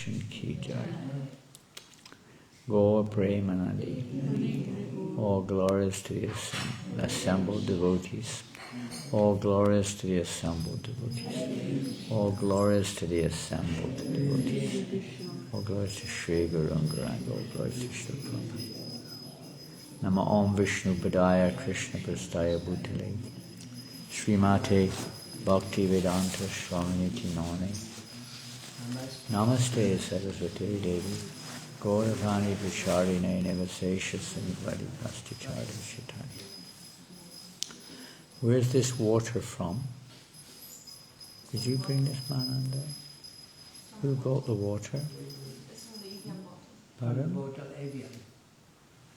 Darshan Ki Jai. Gaur Premanandi. All glories to the assembled devotees. All glories to the assembled devotees. All glories to the assembled devotees. All glories to Sri Guru Garanga. All glories to Sri Prabhupada. Nama Om Vishnu Padaya Krishna Prastaya Bhutale Srimate Bhakti Vedanta Swaminiti Namane Namaste Saraswati Devi Gauravani Visharine Nevasesha Sanivadi Pastichari Shitani. Where's this water from? Did you bring this mananda? Who brought the water? Pardon?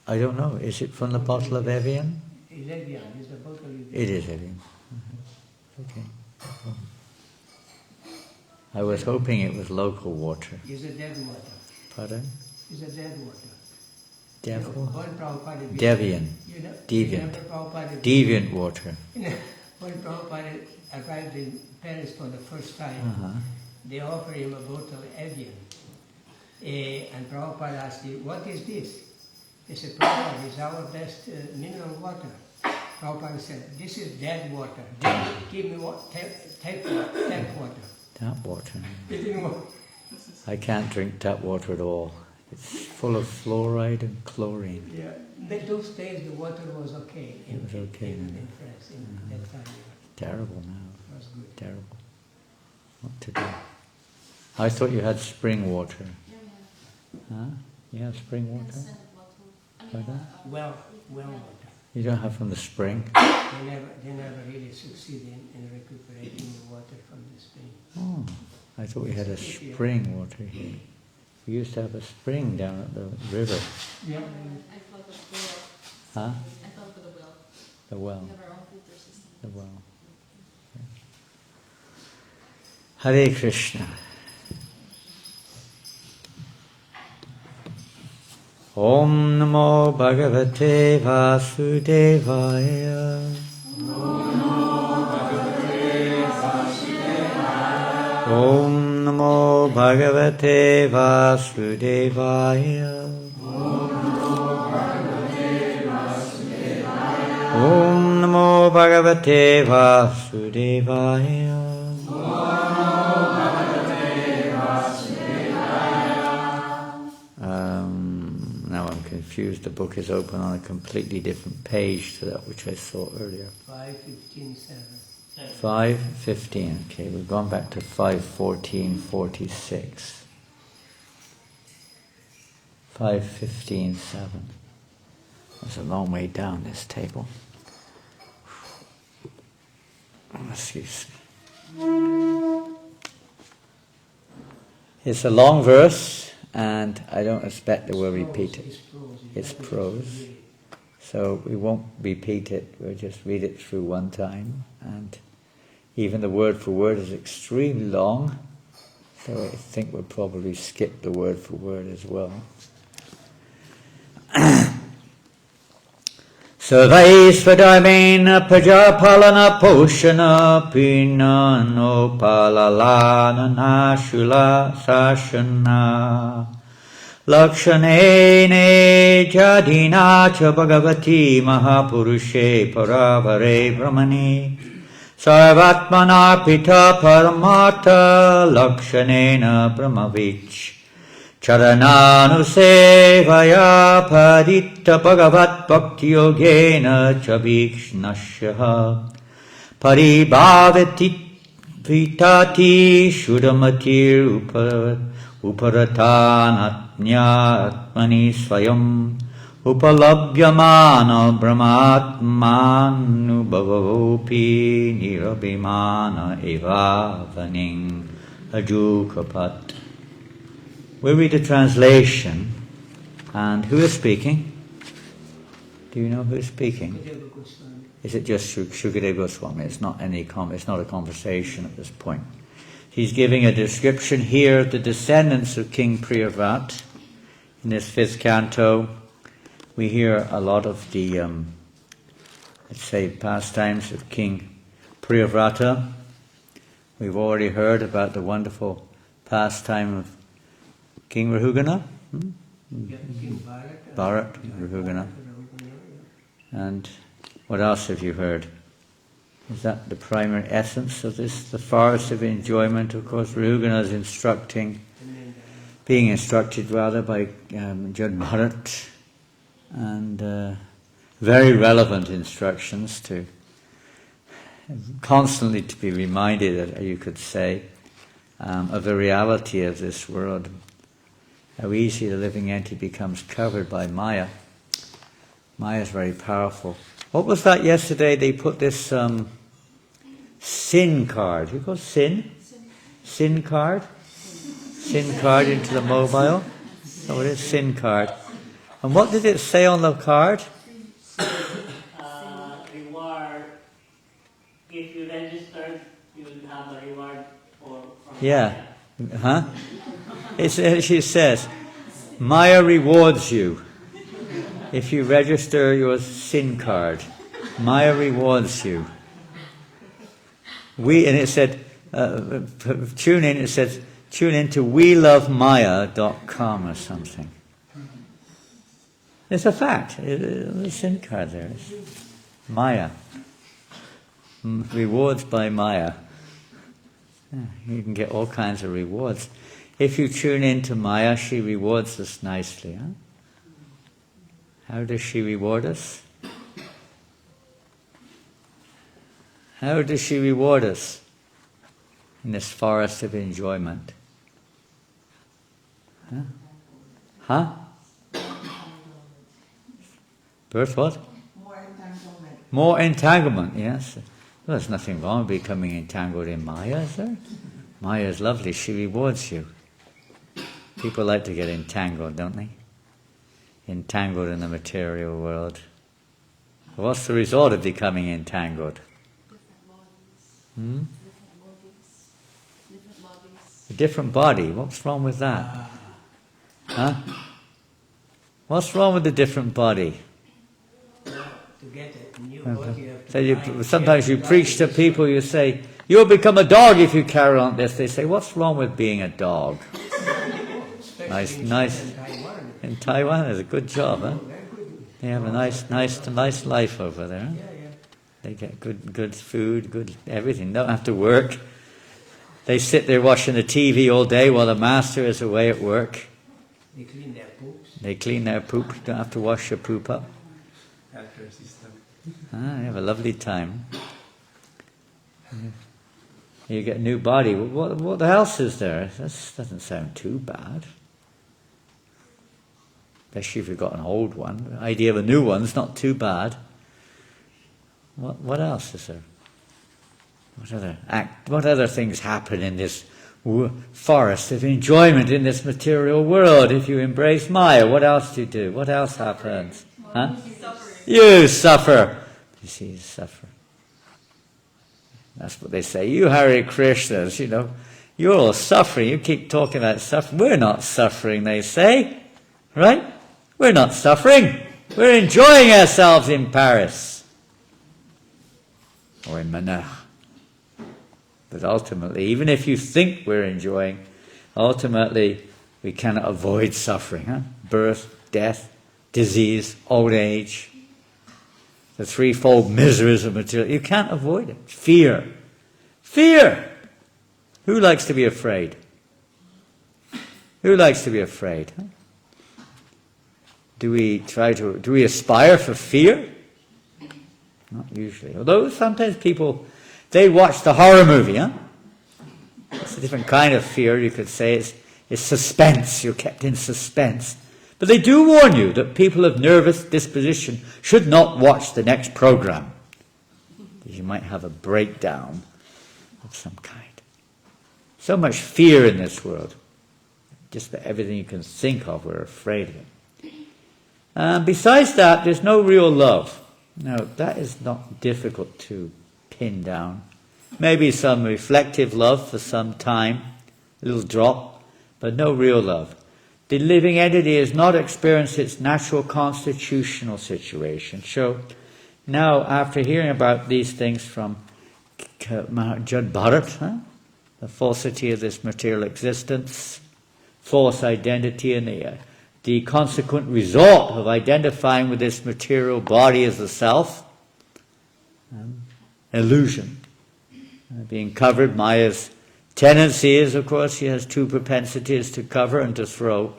I don't know. Is it from the bottle of Evian? Evian. Is the bottle Evian? It is Evian. Okay. I was hoping it was local water. It's a dead water. Pardon? It's a dead water. Devil? Devian. Deviant. Deviant water. When Prabhupada arrived in Paris for the first time, they offered him a bottle of Evian. And Prabhupada asked him, what is this? He said, Prabhupada, it's our best mineral water. Prabhupada said, this is dead water. Give me tap water. Tap water. I can't drink tap water at all. It's full of fluoride and chlorine. Yeah, but those days the water was okay. It was okay in France in that time. Terrible now. It was good. Terrible. What to do? I thought you had spring water. Huh? You have spring water? Well water. You don't have from the spring? They never really succeeded in recuperating the water from the spring. Oh, I thought we had a spring water here. We used to have a spring down at the river. Yeah. I thought of the well. Huh? I thought of the well. The well. We have our own filter system. The well. Okay. Hare Krishna. Om Namo Bhagavate Vasudevaya. Om Namo Bhagavate Vasudevaya. Om Namo Bhagavate Vasudevaya. Now I'm confused. The book is open on a completely different page to that which I saw earlier. 5:15:7. 5:15. Okay, we've gone back to 5:14:46. 5:15:7. That's a long way down this table. Excuse me. It's a long verse, and I don't expect that we'll repeat it. It's prose. So we won't repeat it, we'll just read it through one time. And even the word for word is extremely long, so I think we'll probably skip the word for word as well. Savai Svadamena Pajapalana Poshana Pina No Palalana Nashula Sashana Lakshanene Jadina Cha Bhagavati Mahapurushe Paravare Brahmani Sarvatmana Pita Paramartha Lakshanena Brahmavich Charananusevaya Paditta Bhagavat Bhakti Yogena Chavikshnasyaha Paribhavati Vitati Shudamatir Uparatanatnyatmani Swayam Upalabhyamana Brahmatmanu Bhavopi Nirabhimana Evavaning Ajukapat. We'll read a translation. And who is speaking? Do you know who is speaking? Is it just Shukadeva Goswami? It's not it's not a conversation at this point. He's giving a description here of the descendants of King Priyavrat. In this 5th canto, we hear a lot of the, let's say, pastimes of King Priyavrata. We've already heard about the wonderful pastime of King Rahugana? King Bharat. Bharat, Rahugana. And what else have you heard? Is that the primary essence of this? The forest of enjoyment, of course. Rahugana is being instructed rather by Jad Bharat, and very relevant instructions to constantly to be reminded, you could say, of the reality of this world. How easy the living entity becomes covered by Maya. Maya is very powerful. What was that yesterday? They put this SIN card. You call it SIN? SIN card? SIN card into the mobile. So it is SIN card. And what did it say on the card? Reward. If you register, you will have a reward from Yeah. Huh? She says, Maya rewards you. If you register your SIN card, Maya rewards you. And it said, tune in, it says, tune in to welovemaya.com or something. It's a fact. The SIN card there is Maya. Rewards by Maya. Yeah, you can get all kinds of rewards. If you tune in to Maya, she rewards us nicely. Huh? How does she reward us? How does she reward us in this forest of enjoyment? Huh? Birth what? More entanglement. More entanglement, yes. Well, there's nothing wrong with becoming entangled in Maya, is there? Maya is lovely, she rewards you. People like to get entangled, don't they? Entangled in the material world. What's the result of becoming entangled? Different bodies. Different bodies. A different body. What's wrong with that? Huh? What's wrong with the different body? To get a new body, you have to So sometimes you preach to people, you say, you'll become a dog if you carry on this. They say, what's wrong with being a dog? Nice. In Taiwan, it's a good job, huh? They have a nice life over there. Huh? They get good food, good everything. Don't have to work. They sit there watching the TV all day while the master is away at work. They clean their poops. They clean their poop. Don't have to wash your poop up. Healthcare system. They have a lovely time. You get a new body. What else is there? That doesn't sound too bad. Especially if you've got an old one. The idea of a new one's not too bad. What else is there? What other things happen in this forest of enjoyment in this material world? If you embrace Maya, what else do you do? What else happens? Huh? You suffer. You see, you suffer. That's what they say. You Hare Krishnas, you're all suffering. You keep talking about suffering. We're not suffering, they say. Right? We're not suffering. We're enjoying ourselves in Paris. Or in Manila. But ultimately, even if you think we're enjoying, ultimately we cannot avoid suffering. Huh? Birth, death, disease, old age. The threefold miseries of material. You can't avoid it. Fear. Fear! Who likes to be afraid? Who likes to be afraid? Huh? Do we aspire for fear? Not usually. Although sometimes people, they watch the horror movie, huh? It's a different kind of fear, you could say. It's suspense. You're kept in suspense. But they do warn you that people of nervous disposition should not watch the next program. You might have a breakdown of some kind. So much fear in this world. Just about everything you can think of, we're afraid of it. Besides that, there's no real love. Now, that is not difficult to pin down. Maybe some reflective love for some time, a little drop, but no real love. The living entity has not experienced its natural constitutional situation. So, now, after hearing about these things from Jad Bharat, the falsity of this material existence, false identity and the consequent result of identifying with this material body as the self, illusion. Being covered, Maya's tendency is, of course, she has two propensities: to cover and to throw.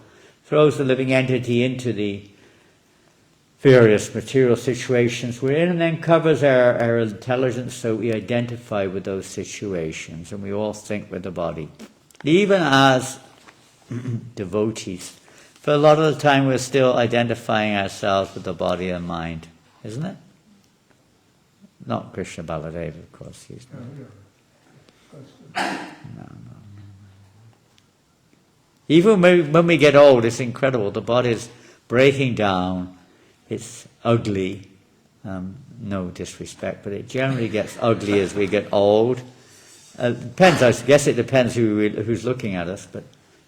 Throws the living entity into the various material situations we're in, and then covers our intelligence so we identify with those situations, and we all think we're the body. Even as devotees, for a lot of the time we're still identifying ourselves with the body and mind, isn't it? Not Krishna Baladev, of course. He's not. No. Even when we get old, it's incredible. The body's breaking down. It's ugly. No disrespect, but it generally gets ugly as we get old. Depends. I guess it depends who's looking at us, but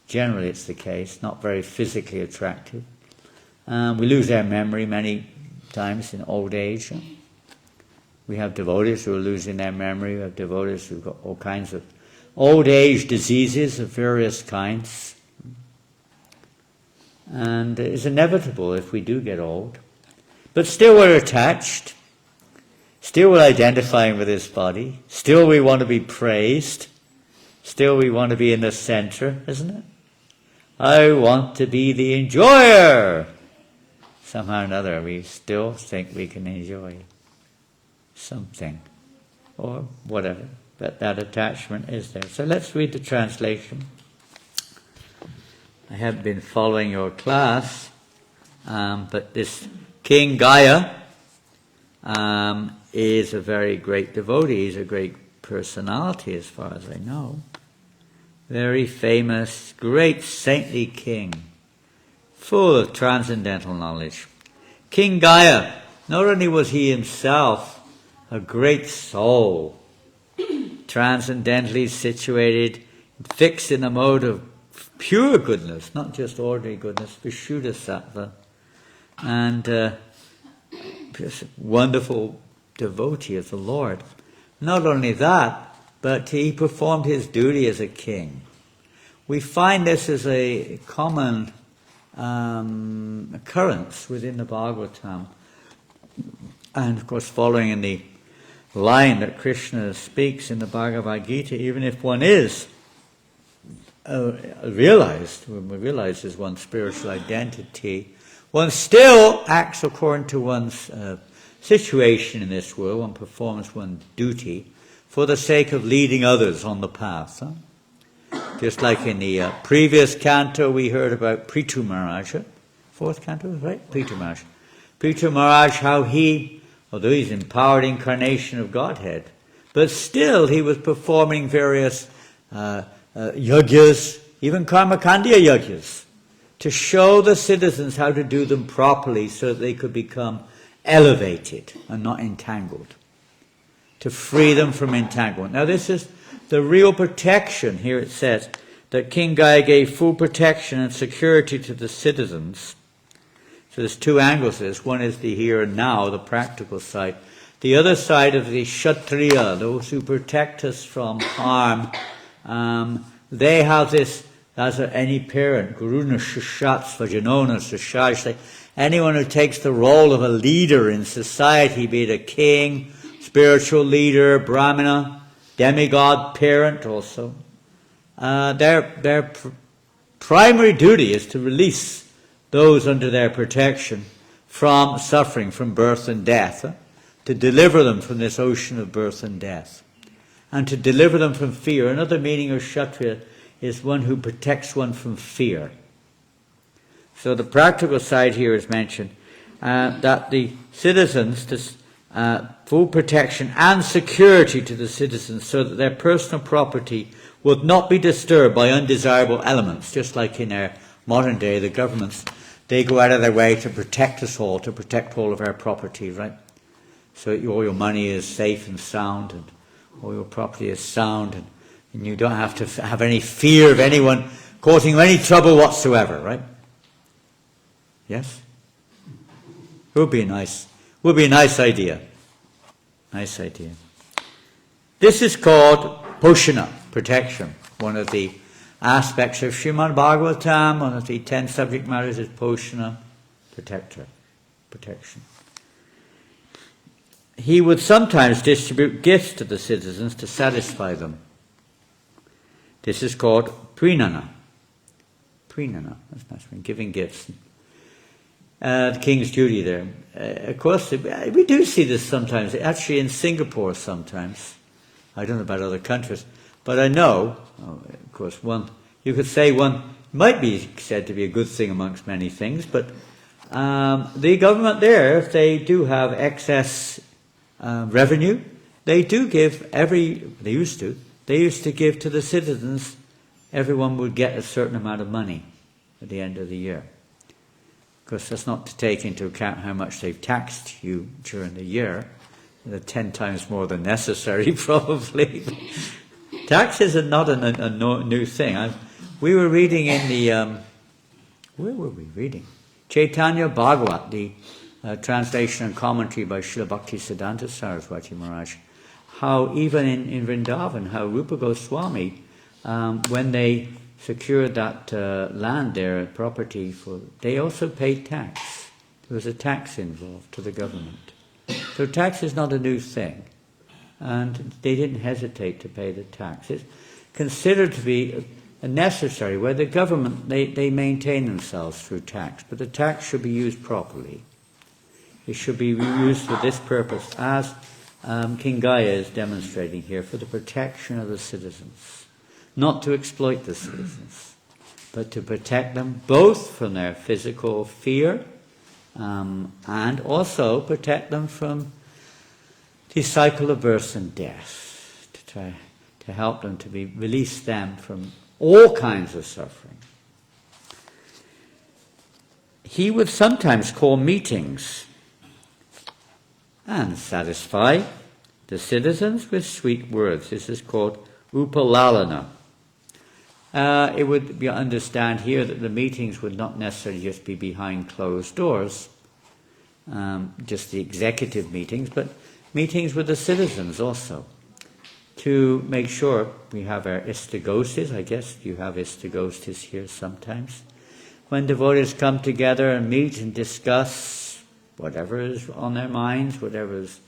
generally it's the case. Not very physically attractive. We lose our memory many times in old age. We have devotees who are losing their memory. We have devotees who've got all kinds of old age diseases of various kinds. And it's inevitable if we do get old. But still we're attached. Still we're identifying with this body. Still we want to be praised. Still we want to be in the center, isn't it? I want to be the enjoyer. Somehow or another we still think we can enjoy something or whatever, but that attachment is there. So let's read the translation. I haven't been following your class, but this King Gaya is a very great devotee. He's a great personality as far as I know. Very famous, great saintly king, full of transcendental knowledge. King Gaya, not only was he himself a great soul, transcendentally situated, fixed in a mode of pure goodness, not just ordinary goodness, Vishuddha Sattva, and just wonderful devotee of the Lord. Not only that, but he performed his duty as a king. We find this as a common occurrence within the Bhagavatam, and of course following in the line that Krishna speaks in the Bhagavad Gita, even if one is realizes one's spiritual identity, one still acts according to one's situation in this world. One performs one's duty for the sake of leading others on the path. Just like in the previous canto we heard about Prithu Maharaj, fourth canto, right? Prithu Maharaj. Prithu Maharaj, how he, although he's an empowered incarnation of Godhead, but still he was performing various yagyas, even karmakandya yagyas, to show the citizens how to do them properly so that they could become elevated and not entangled, to free them from entanglement. Now this is the real protection. Here it says that King Gaya gave full protection and security to the citizens. So there's two angles to this. One is the here and now, the practical side. The other side of the Kshatriya, those who protect us from harm, they have this, as any parent, Guruna Shishat Svajanona Sashaj, anyone who takes the role of a leader in society, be it a king, spiritual leader, brahmana, demigod, parent also, their primary duty is to release those under their protection from suffering, from birth and death, to deliver them from this ocean of birth and death, and to deliver them from fear. Another meaning of Kshatriya is one who protects one from fear. So the practical side here is mentioned, that the citizens, full protection and security to the citizens so that their personal property would not be disturbed by undesirable elements, just like in our modern day, the governments, they go out of their way to protect us all, to protect all of our property, right? So all your money is safe and sound, and all your property is sound, and you don't have to have any fear of anyone causing you any trouble whatsoever, right? Yes? Would be a nice idea. Nice idea. This is called Poshana, protection, one of the aspects of Srimad Bhagavatam, one of the 10 subject matters is Poshana, protection. He would sometimes distribute gifts to the citizens to satisfy them. This is called prinana. Prinana, that's nice one, giving gifts. The king's duty there. Of course, we do see this sometimes, actually in Singapore sometimes. I don't know about other countries, but I know, of course, you could say one might be said to be a good thing amongst many things, but the government there, if they do have excess revenue, they do give they used to give to the citizens, everyone would get a certain amount of money at the end of the year. Of course, that's not to take into account how much they've taxed you during the year. They're 10 times more than necessary, probably. Taxes are not a new thing. We were reading in the... where were we reading? Chaitanya Bhagavat, the translation and commentary by Srila Bhaktisiddhanta Saraswati Maharaj, how even in Vrindavan, how Rupa Goswami, when they secured that land there, property, they also paid tax. There was a tax involved to the government. So tax is not a new thing. And they didn't hesitate to pay the tax. It's considered to be necessary, where the government, they maintain themselves through tax, but the tax should be used properly. It should be used for this purpose, as King Gaya is demonstrating here, for the protection of the citizens. Not to exploit the citizens, but to protect them both from their physical fear and also protect them from the cycle of birth and death, to try to help them to release them from all kinds of suffering. He would sometimes call meetings and satisfy the citizens with sweet words. This is called upalalana. It would be understand here that the meetings would not necessarily just be behind closed doors, just the executive meetings, but meetings with the citizens also, to make sure we have our istigostis. I guess you have istigostis here sometimes. When devotees come together and meet and discuss whatever is on their minds, whatever is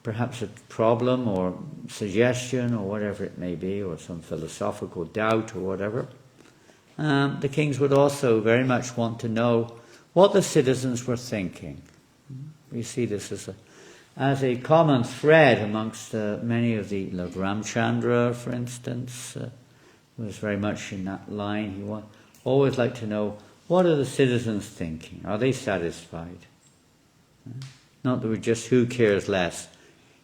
perhaps a problem or suggestion or whatever it may be, or some philosophical doubt or whatever, the kings would also very much want to know what the citizens were thinking. We see this as a common thread amongst many of the Lord Ramchandra, for instance, was very much in that line. He always liked to know, what are the citizens thinking? Are they satisfied? Not that we're just, who cares less?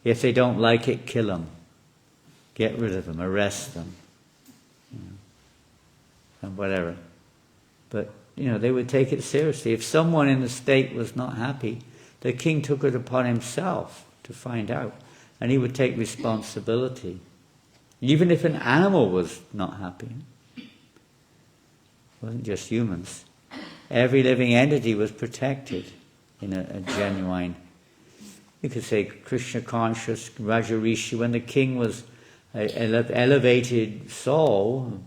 If they don't like it, kill them. Get rid of them, arrest them. And whatever. But, they would take it seriously. If someone in the state was not happy, the king took it upon himself to find out. And he would take responsibility. Even if an animal was not happy. It wasn't just humans. Every living entity was protected in a genuine, you could say, Krishna conscious Raja Rishi. When the king was an elevated soul,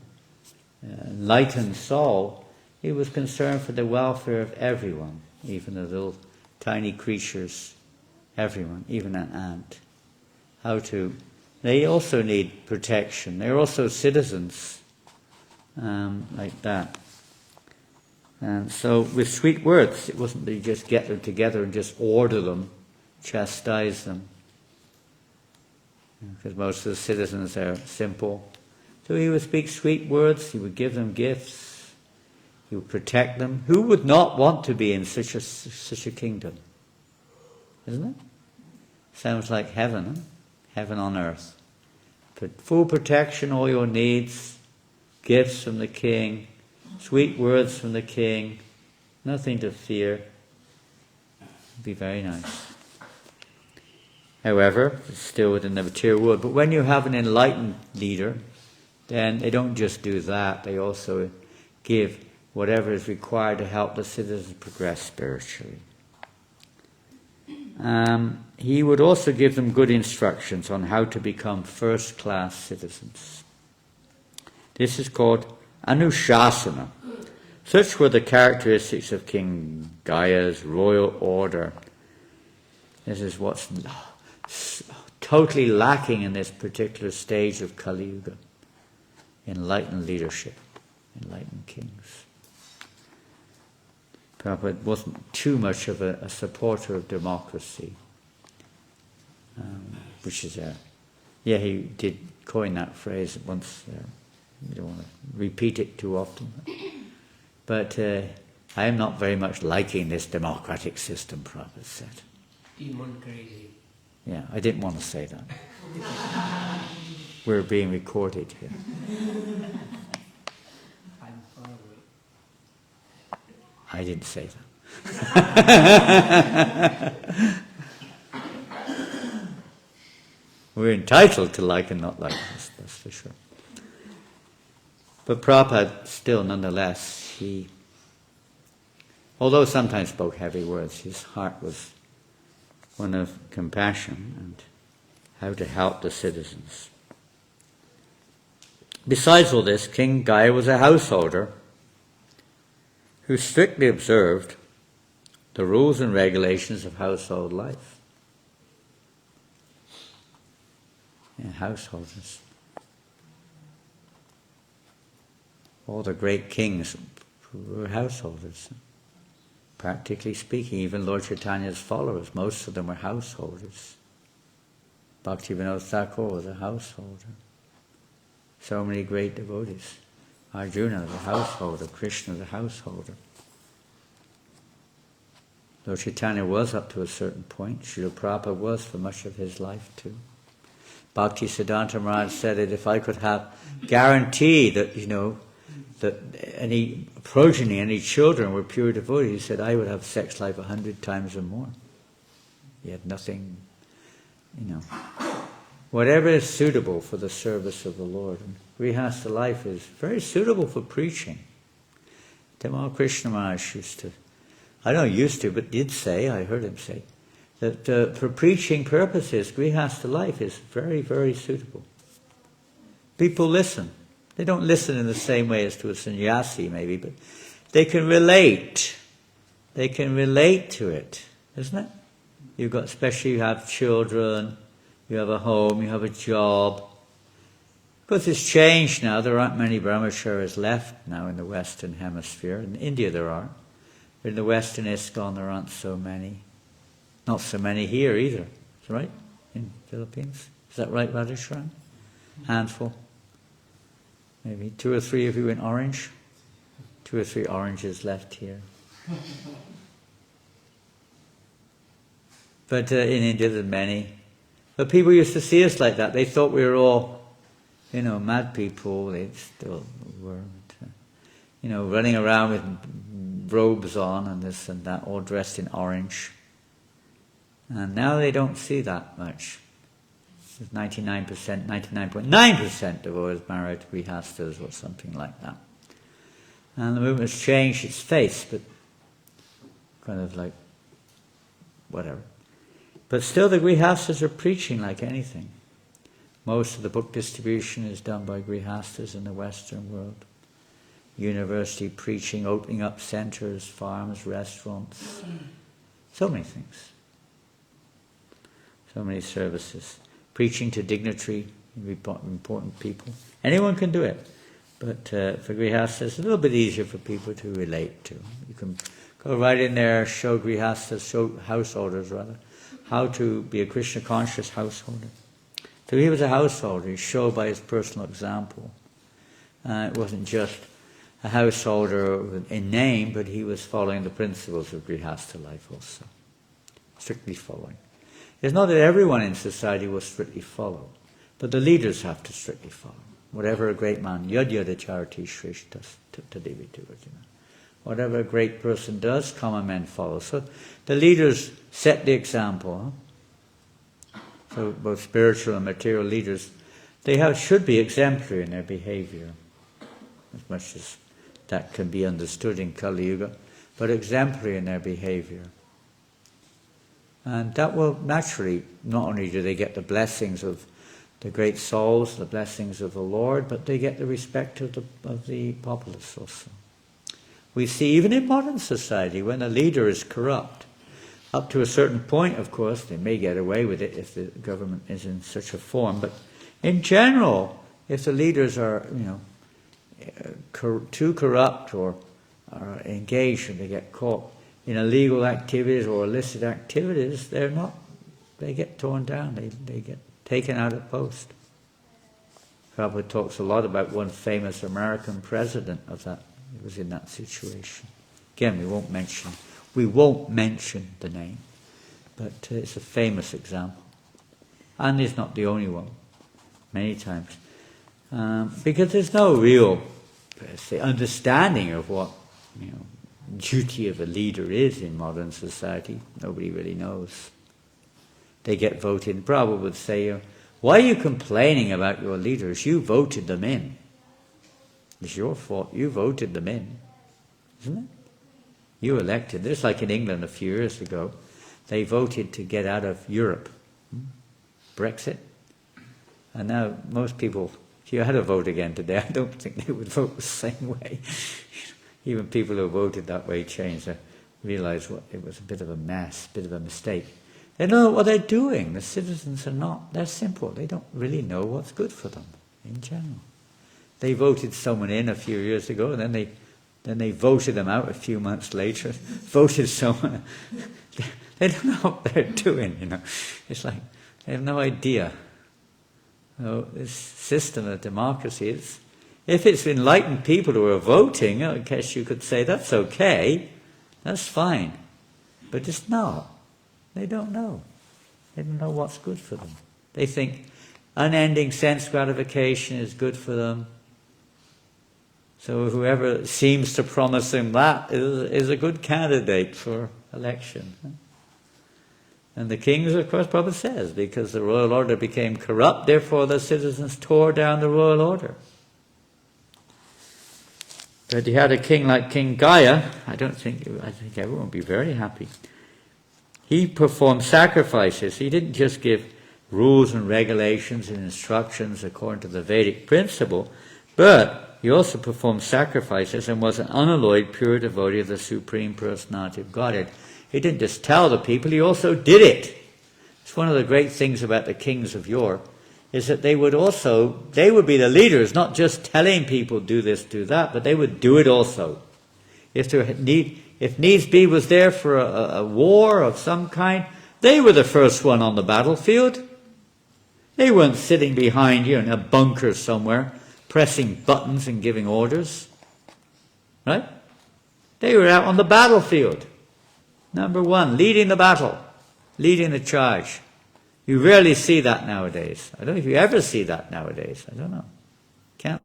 enlightened soul, he was concerned for the welfare of everyone, even the little tiny creatures, everyone, even an ant. They also need protection. They're also citizens, like that. And so with sweet words, it wasn't that you just get them together and just order them, chastise them. Because most of the citizens are simple. So he would speak sweet words, he would give them gifts, he would protect them. Who would not want to be in such a kingdom? Isn't it? Sounds like heaven, huh? Heaven on earth. Full protection, all your needs, gifts from the king, sweet words from the king, nothing to fear. It'd be very nice. However, it's still within the material world. But when you have an enlightened leader, then they don't just do that, they also give whatever is required to help the citizens progress spiritually. He would also give them good instructions on how to become first-class citizens. This is called Anushasana. Such were the characteristics of King Gaya's royal order. This is what's totally lacking in this particular stage of Kali Yuga. Enlightened leadership, enlightened kings. Prabhupada wasn't too much of a supporter of democracy, which is he did coin that phrase once. You don't want to repeat it too often. But I am not very much liking this democratic system, Prabhupada said. Demon crazy. Yeah, I didn't want to say that. We're being recorded here. I'm far away. I didn't say that. We're entitled to like and not like this, that's for sure. But Prabhupada still, nonetheless, although sometimes spoke heavy words, his heart was one of compassion and how to help the citizens. Besides all this, King Gaya was a householder who strictly observed the rules and regulations of household life. And householders. All the great kings were householders. Practically speaking, even Lord Chaitanya's followers, most of them were householders. Bhaktivinoda Thakur was a householder. So many great devotees. Arjuna was a householder, Krishna was a householder. Lord Chaitanya was up to a certain point. Srila Prabhupada was for much of his life too. Bhakti Siddhanta Maharaj said that if I could have guarantee that, that any progeny, any children were pure devotees, he said, I would have sex life 100 times or more. He had nothing, whatever is suitable for the service of the Lord. And Grihastha life is very suitable for preaching. Tamal Krishna Maharaj but did say, I heard him say, that for preaching purposes, Grihastha life is very, very suitable. People listen. They don't listen in the same way as to a sannyasi maybe, but they can relate. They can relate to it, isn't it? Especially you have children, you have a home, you have a job. Because it's changed now, there aren't many brahmacharis left now in the Western Hemisphere. In India there are. But in the Western ISKCON there aren't so many. Not so many here either. Is that right? In Philippines? Is that right, Radheshwaran? Handful. Maybe 2 or 3 of you in orange. 2 or 3 oranges left here. But in India there's many. But people used to see us like that. They thought we were all, mad people. They still were. Running around with robes on and this and that, all dressed in orange. And now they don't see that much. 99.9% of all is married to Grihasthas or something like that. And the movement has changed its face, but kind of like whatever. But still the Grihasthas are preaching like anything. Most of the book distribution is done by Grihasthas in the Western world. University preaching, opening up centres, farms, restaurants. So many things. So many services. Preaching to dignitary, important people. Anyone can do it. But for Grihasthas, it's a little bit easier for people to relate to. You can go right in there, show Grihasthas, show householders rather, how to be a Krishna conscious householder. So he was a householder. He showed by his personal example. It wasn't just a householder in name, but he was following the principles of Grihastha life also. Strictly following. It's not that everyone in society will strictly follow, but the leaders have to strictly follow. Whatever a great man, yad yadacharati shrishtas tadavitu. Whatever a great person does, common men follow. So the leaders set the example. So both spiritual and material leaders, they should be exemplary in their behavior, as much as that can be understood in Kali Yuga, but exemplary in their behavior. And that will naturally, not only do they get the blessings of the great souls, the blessings of the Lord, but they get the respect of the populace also. We see even in modern society, when a leader is corrupt, up to a certain point, of course, they may get away with it if the government is in such a form, but in general, if the leaders are, too corrupt or are engaged and they get caught in illegal activities or illicit activities, they get torn down, they get taken out of post. Prabhupada talks a lot about one famous American president of that. He was in that situation. Again, we won't mention the name, but it's a famous example. And he's not the only one, many times. Because there's no real understanding of what duty of a leader is in modern society. Nobody really knows. They get voted. Prabhupada would say, why are you complaining about your leaders? You voted them in. It's your fault. You voted them in. Isn't it? You elected. Just like in England a few years ago, they voted to get out of Europe. Brexit. And now most people, if you had a vote again today, I don't think they would vote the same way. Even people who voted that way changed. They realised it was a bit of a mess, a bit of a mistake. They know what they're doing. The citizens are not. They're simple. They don't really know what's good for them in general. They voted someone in a few years ago, and then they voted them out a few months later. Voted someone. They don't know what they're doing. It's like they have no idea. This system of democracy is. If it's enlightened people who are voting, I guess you could say that's okay, that's fine. But it's not. They don't know. They don't know what's good for them. They think unending sense gratification is good for them. So whoever seems to promise them that is a good candidate for election. And the kings, of course, Prabhupada says, because the royal order became corrupt, therefore the citizens tore down the royal order. But you had a king like King Gaya, I think everyone would be very happy. He performed sacrifices. He didn't just give rules and regulations and instructions according to the Vedic principle, but he also performed sacrifices and was an unalloyed pure devotee of the Supreme Personality of Godhead. He didn't just tell the people, he also did it. It's one of the great things about the kings of yore, is that they would be the leaders, not just telling people do this, do that, but they would do it also. If needs be was there for a war of some kind, they were the first one on the battlefield. They weren't sitting behind in a bunker somewhere, pressing buttons and giving orders. Right? They were out on the battlefield. Number one, leading the battle, leading the charge. You rarely see that nowadays. I don't know if you ever see that nowadays. I don't know. Can't.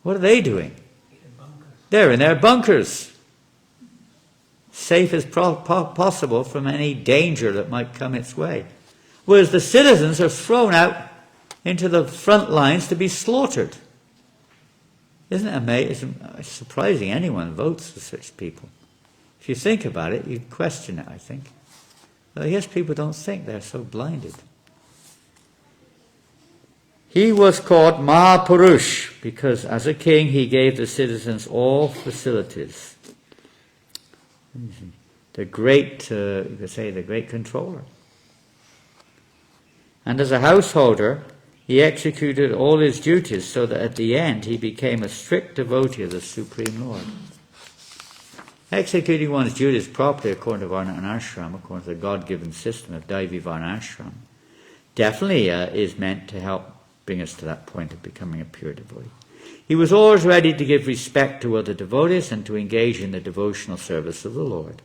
What are they doing? They're in their bunkers. Safe as possible from any danger that might come its way. Whereas the citizens are thrown out into the front lines to be slaughtered. Isn't it amazing? It's surprising anyone votes for such people. If you think about it, you'd question it, I think. But I guess people don't think, they're so blinded. He was called Mahapurush because as a king he gave the citizens all facilities. The great, you could say, the great controller. And as a householder, he executed all his duties so that at the end he became a strict devotee of the Supreme Lord. Executing one's duties properly according to Varna and Ashram, according to the God-given system of Daivi Varna Ashram, definitely is meant to help bring us to that point of becoming a pure devotee. He was always ready to give respect to other devotees and to engage in the devotional service of the Lord.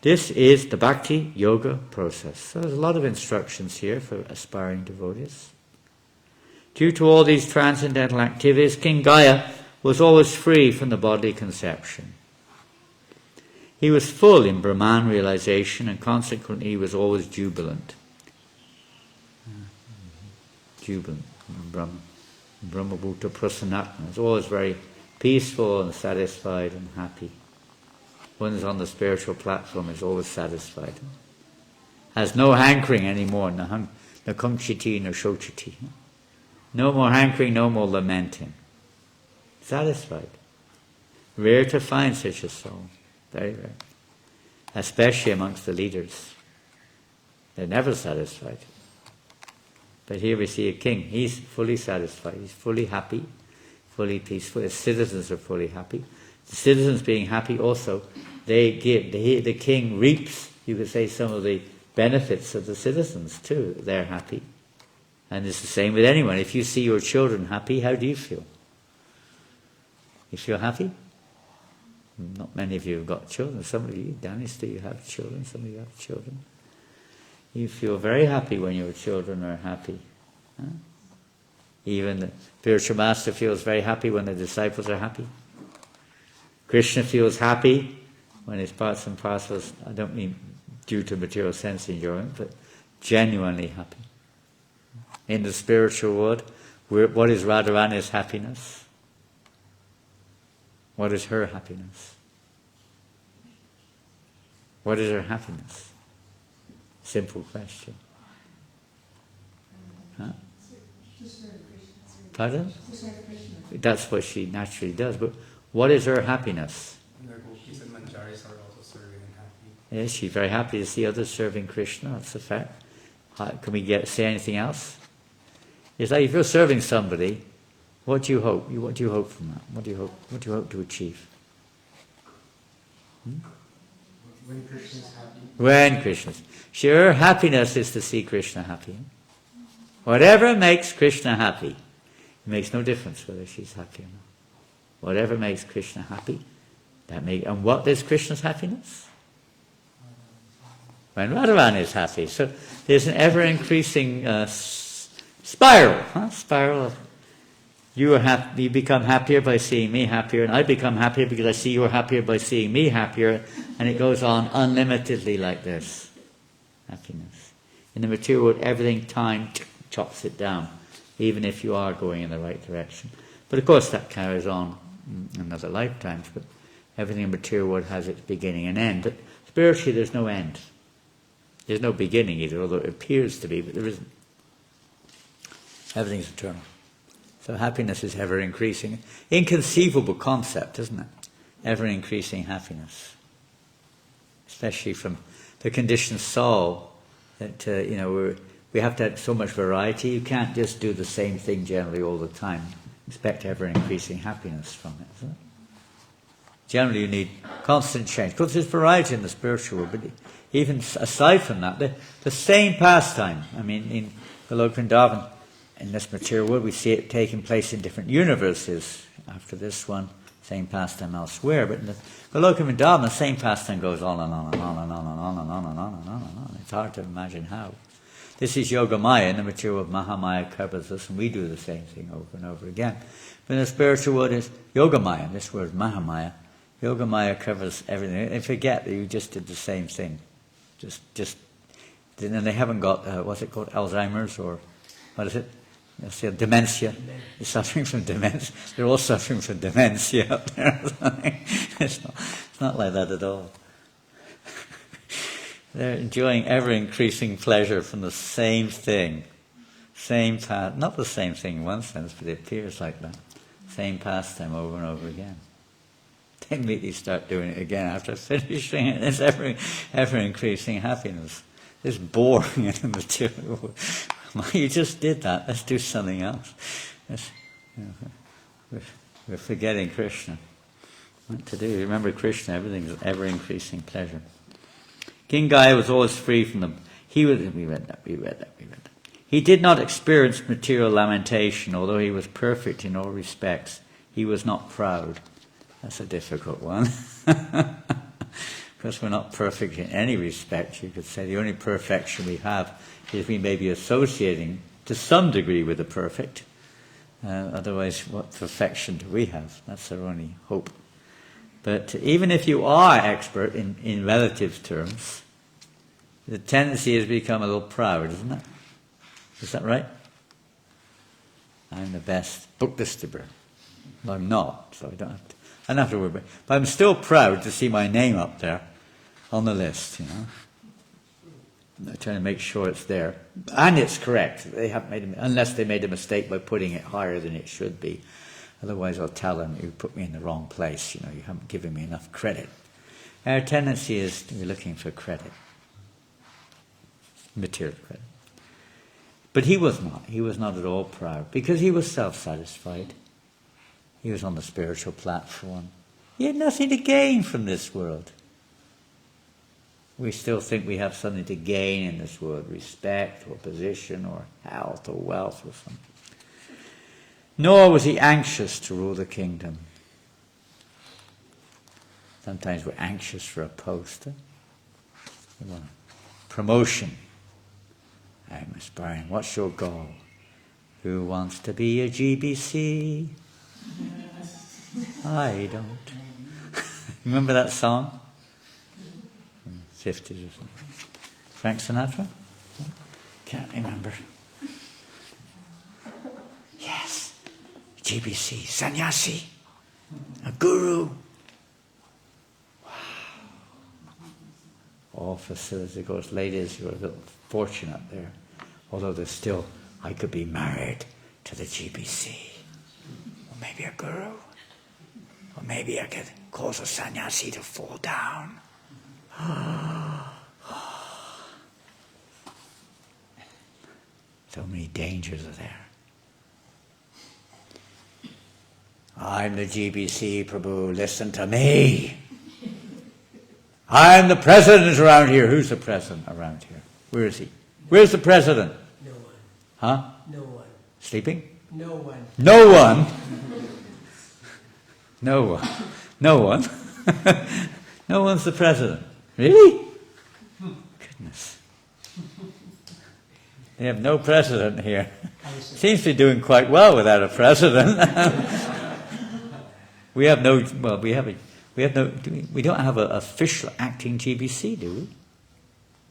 This is the Bhakti Yoga process. So there's a lot of instructions here for aspiring devotees. Due to all these transcendental activities, King Gaya was always free from the bodily conception. He was full in Brahman realization and consequently he was always jubilant. Jubilant, Brahmabhuta Prasanatma. He was always very peaceful and satisfied and happy. One who's on the spiritual platform is always satisfied. Has no hankering anymore, no kumchiti, no shochiti. No more hankering, no more lamenting. Satisfied. Rare to find such a soul. Very rare. Especially amongst the leaders. They're never satisfied. But here we see a king. He's fully satisfied. He's fully happy, fully peaceful. His citizens are fully happy. The citizens being happy also, they give. The king reaps, you could say, some of the benefits of the citizens too. They're happy. And it's the same with anyone. If you see your children happy, how do you feel? You feel happy? Not many of you have got children. Some of you, Dennis, do you have children? Some of you have children. You feel very happy when your children are happy. Huh? Even the spiritual master feels very happy when the disciples are happy. Krishna feels happy when his parts and parcels, I don't mean due to material sense enjoyment, but genuinely happy. In the spiritual world, what is Radharani's happiness? What is her happiness? What is her happiness? Simple question. Huh? Pardon? That's what she naturally does. But what is her happiness? And the gopis and manjaris are also serving and happy. Yes, she's very happy to see others serving Krishna. That's a fact. Can we say anything else? It's like if you're serving somebody, what do you hope? What do you hope from that? What do you hope to achieve? When Krishna is happy. When Krishna's. Her happiness is to see Krishna happy. Whatever makes Krishna happy, it makes no difference whether she's happy or not. Whatever makes Krishna happy, and what is Krishna's happiness? When Radharani is happy. So there's an ever-increasing spiral. Spiral of you become happier by seeing me happier, and I become happier because I see you're happier by seeing me happier, and it goes on unlimitedly like this. Happiness. In the material world, everything time chops it down, even if you are going in the right direction. But of course that carries on in other lifetimes, but everything in the material world has its beginning and end. But spiritually there's no end. There's no beginning either, although it appears to be, but there isn't. Everything's eternal. So happiness is ever increasing. Inconceivable concept, isn't it? Ever increasing happiness. Especially from the conditioned soul, that we have to have so much variety. You can't just do the same thing generally all the time. Expect ever increasing happiness from it, isn't it? Generally you need constant change. Because there's variety in the spiritual world, but even aside from that, the same pastime. I mean, in Goloka Vrindavan, in this material world, we see it taking place in different universes. After this one, same pastime elsewhere. But in the Goloka Vrindavan, the same pastime goes on and on and on and on and on and on and on and on and on. It's hard to imagine how. This is Yoga Maya, in the material world, Mahamaya covers this, and we do the same thing over and over again. But in the spiritual world, it's Yoga Maya. This word Mahamaya. Yoga Maya covers everything. And forget that you just did the same thing. And they haven't got, what's it called, Alzheimer's, or what is it? Let's say dementia. They're suffering from dementia. They're all suffering from dementia up there. It's not like that at all. They're enjoying ever-increasing pleasure from the same thing. Same path, not the same thing in one sense, but it appears like that. Same pastime over and over again. They immediately start doing it again after finishing it. It's ever-increasing happiness. It's boring in the material. You just did that. Let's do something else. We're forgetting Krishna. What to do? Remember Krishna. Everything is ever-increasing pleasure. King Gaya was always free from them. We read that. He did not experience material lamentation, although he was perfect in all respects. He was not proud. That's a difficult one. Because we're not perfect in any respect, you could say. The only perfection we have is we may be associating to some degree with the perfect. Otherwise, what perfection do we have? That's our only hope. But even if you are expert in relative terms, the tendency is to become a little proud, isn't it? Is that right? I'm the best book distributor. Well, I'm not, so I don't have to. I don't have to worry about it. But I'm still proud to see my name up there on the list, you know. I'm trying to make sure it's there. And it's correct. They haven't made unless they made a mistake by putting it higher than it should be. Otherwise I'll tell them, you put me in the wrong place, you know, you haven't given me enough credit. Our tendency is to be looking for credit. Material credit. But he was not. He was not at all proud because he was self-satisfied. He was on the spiritual platform. He had nothing to gain from this world. We still think we have something to gain in this world, respect or position or health or wealth or something. Nor was he anxious to rule the kingdom. Sometimes we're anxious for a post. We want promotion. I'm aspiring. What's your goal? Who wants to be a GBC? I don't. Remember that song? 50s or something. Frank Sinatra? Can't remember. Yes. GBC. Sannyasi. A guru. Wow. All facilities. Of course, ladies who are a little fortunate there. Although there's still, I could be married to the GBC. Or maybe a guru. Or maybe I could cause a sannyasi to fall down. So many dangers are there. I'm the GBC, Prabhu, listen to me. I'm the president around here. Who's the president around here? Where is he? Where's the president? No one. Huh? No one. Sleeping? No one. No one? No one. No one? No one's the president. Really? Goodness. They have no president here. Seems to be doing quite well without a president. We don't have an official acting GBC, do we?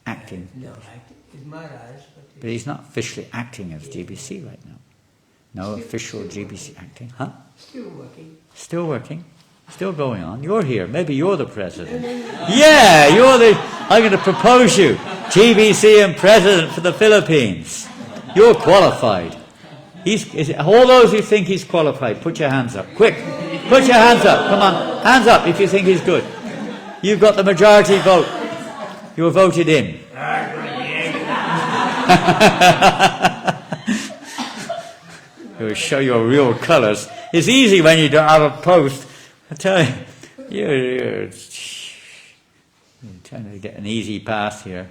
Acting. No, it's Maharaj. But he's not officially acting as GBC right now. No official GBC acting. Huh? Still working. Still working. Still going on. You're here. Maybe you're the president. Yeah, I'm going to propose you. GBC and president for the Philippines. You're qualified. All those who think he's qualified, put your hands up. Quick. Put your hands up. Come on. Hands up if you think he's good. You've got the majority vote. You're voted in. You'll show your real colours. It's easy when you don't have a post. I tell you, you're trying to get an easy path here.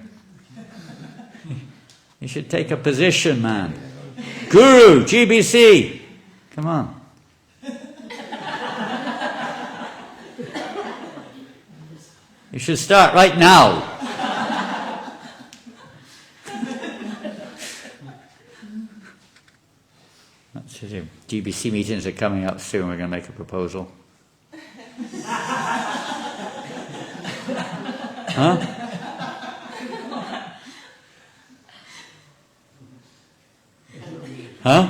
You should take a position, man. Guru, GBC. Come on. You should start right now. That's it. GBC meetings are coming up soon. We're going to make a proposal. Huh? Huh?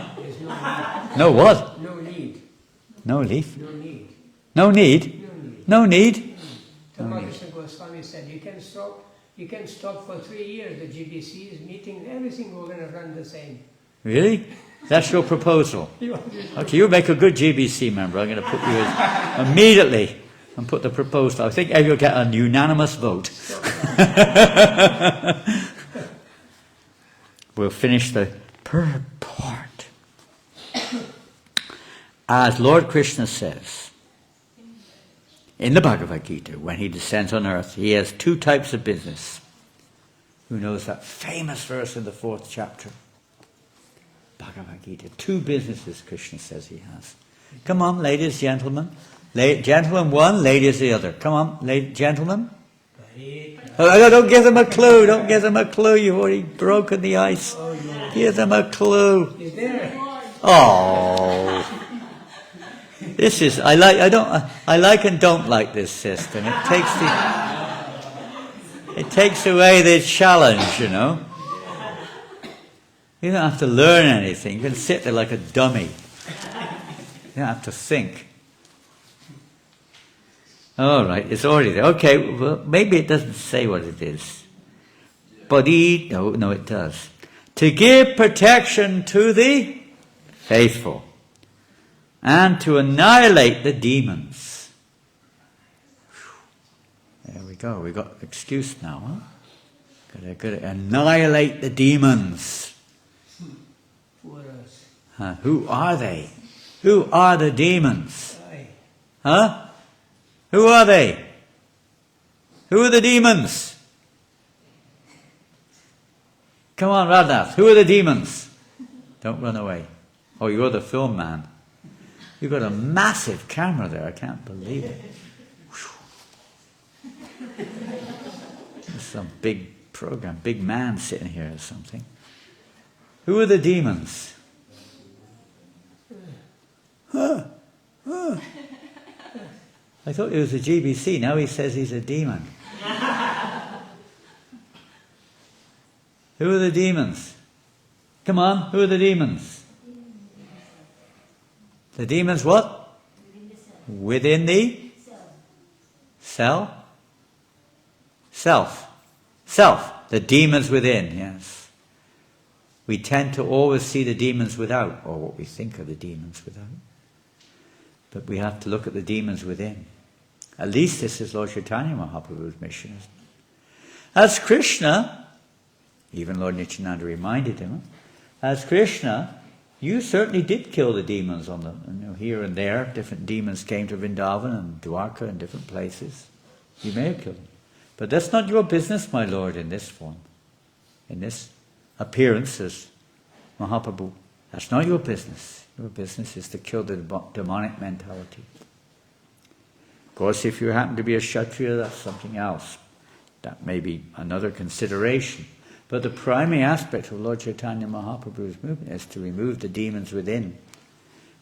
No what? No need. No leaf? No need. No need? No need. No need? Tamakrisha Goswami said, you can stop for 3 years. The GBC is meeting, everything we're going to run the same. Really? That's your proposal? Okay, you make a good GBC member. I'm going to put you as immediately and put the proposal. I think you'll get a unanimous vote. We'll finish the purport. As Lord Krishna says in the Bhagavad Gita, when he descends on earth, he has 2 types of business. Who knows that famous verse in the 4th chapter? Bhagavad Gita. 2 businesses Krishna says he has. Come on, ladies, gentlemen. Gentlemen 1, ladies the other. Come on, gentlemen. Oh, don't give them a clue. Don't give them a clue. You've already broken the ice. Give them a clue. Oh. This is, I like and don't like this system. It takes away the challenge, you know. You don't have to learn anything. You can sit there like a dummy. You don't have to think. All right, it's already there. Okay, well, maybe it doesn't say what it is. Body, no, it does. To give protection to the faithful and to annihilate the demons. There we go. We got excuse now, huh? Gotta annihilate the demons. Who are they? Who are the demons? Huh? Who are they? Who are the demons? Come on, Radnath. Who are the demons? Don't run away. Oh, you're the film man. You've got a massive camera there. I can't believe it. There's some big program, big man sitting here or something. Who are the demons? I thought he was a GBC. Now he says he's a demon. Who are the demons? Come on, who are the demons? The demons what? Within the cell? Self. Self. The demons within, yes. We tend to always see the demons without, or what we think are the demons without. But we have to look at the demons within. At least this is Lord Chaitanya Mahaprabhu's mission, isn't it? As Krishna, even Lord Nityananda reminded him, as Krishna, you certainly did kill the demons on the, here and there. Different demons came to Vrindavan and Dwarka and different places. You may have killed them. But that's not your business, my Lord, in this form. In this appearance as Mahaprabhu. That's not your business. Your business is to kill the demonic mentality. Of course, if you happen to be a Kshatriya, that's something else. That may be another consideration. But the primary aspect of Lord Chaitanya Mahaprabhu's movement is to remove the demons within.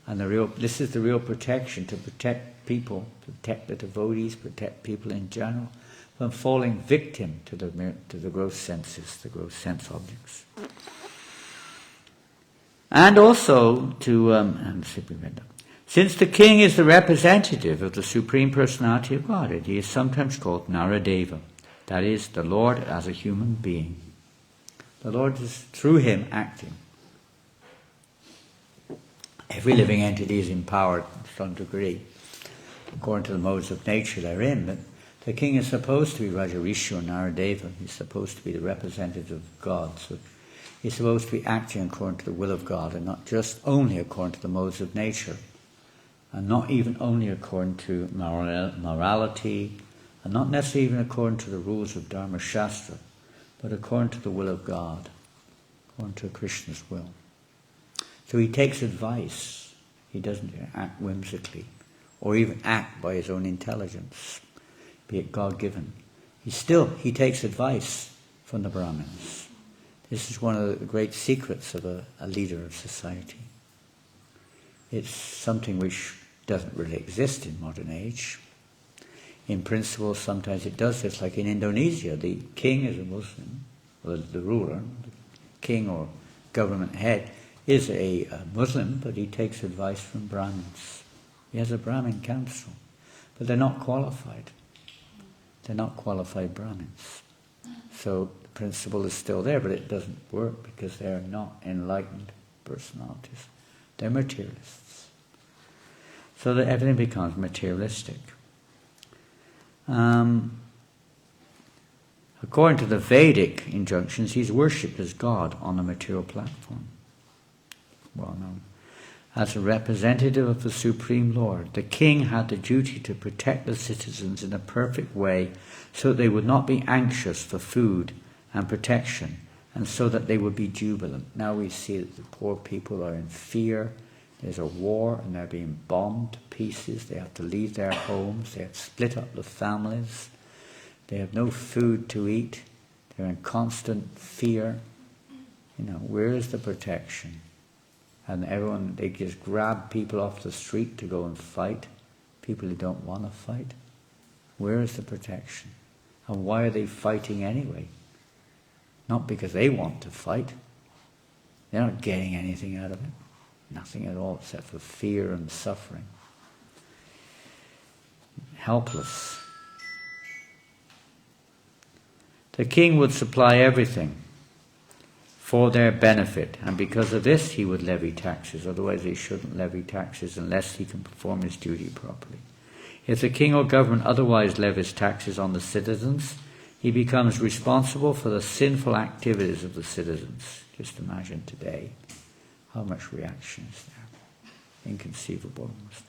And this is the real protection, to protect people, protect the devotees, protect people in general, from falling victim to the gross senses, the gross sense objects. And also to, since the king is the representative of the Supreme Personality of Godhead, he is sometimes called Naradeva, that is, the Lord as a human being. The Lord is, through him, acting. Every living entity is empowered to some degree, according to the modes of nature they're in, but the king is supposed to be Rajarishu or Naradeva. He's supposed to be the representative of God. So he's supposed to be acting according to the will of God, and not just only according to the modes of nature, and not even only according to morality, and not necessarily even according to the rules of Dharma Shastra, but according to the will of God, according to Krishna's will. So he takes advice. He doesn't act whimsically, or even act by his own intelligence, be it God-given. He takes advice from the Brahmins. This is one of the great secrets of a leader of society. It's something which doesn't really exist in modern age. In principle, sometimes it does. It's like in Indonesia, the king is a Muslim, or the ruler, the king or government head, is a Muslim, but he takes advice from Brahmins. He has a Brahmin council, but they're not qualified. They're not qualified Brahmins. So the principle is still there, but it doesn't work because they're not enlightened personalities. They're materialists. So that everything becomes materialistic. According to the Vedic injunctions, he's worshipped as God on a material platform. Well known. As a representative of the Supreme Lord, the king had the duty to protect the citizens in a perfect way so that they would not be anxious for food and protection, and so that they would be jubilant. Now we see that the poor people are in fear. There's a war and they're being bombed to pieces. They have to leave their homes. They have to split up the families. They have no food to eat. They're in constant fear. Where is the protection? And they just grab people off the street to go and fight. People who don't want to fight. Where is the protection? And why are they fighting anyway? Not because they want to fight. They're not getting anything out of it. Nothing at all except for fear and suffering. helpless. The king would supply everything for their benefit, and because of this he would levy taxes. Otherwise he shouldn't levy taxes unless he can perform his duty properly. If the king or government otherwise levies taxes on the citizens, he becomes responsible for the sinful activities of the citizens. Just imagine today how much reaction is there. Inconceivable almost.